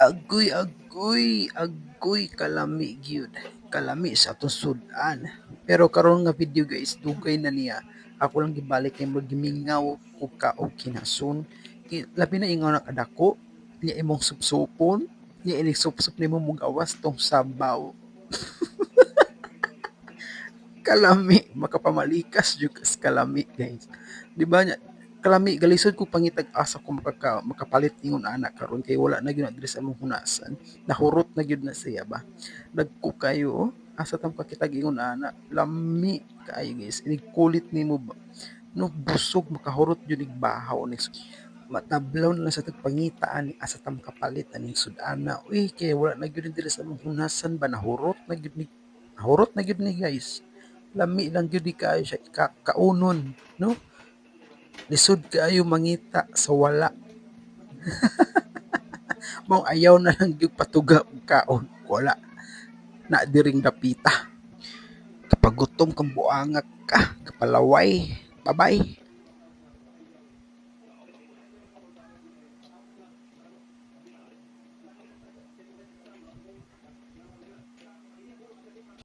Agoy, agoy, agoy, kalami gyud. Kalami sa atong sudan. Pero karon nga video guys, dugay na niya. Ako lang gibalik kay gimingaw ko ka og kinason. Labi na ingaw na kadako, niya imong supsupon, niya inig supsup nimo mong gawas tong sabaw. Kalami, makapamalikas jud kas kalami guys. Di ba nya kalami galisod ko pangitag asa ko makapalit ingon anak karon kay wala na gyud na diri sa among hunasan. Nahurot na gyud na siya ba. Dagko kayo oh. Asa tam kakitag ingon anak. Lami kaayo guys. Inig kulit nimo ba. No busog makahurot jud nig bahaw nig matablaw na lang sa tagpangitaan ni asa tam kapalit aning sudana. Uy kay wala na gyud diri sa among hunasan ba nahurot na gyud ni guys. Lami lang gyud di kaayo siya kaunon no. Lisod kaayo mangita sa wala. Mao ayaw na lang gyud patuga og kaon. Wala na diring dapita. Kapag gutom kang buangak ka, kapalaway. Bye-bye.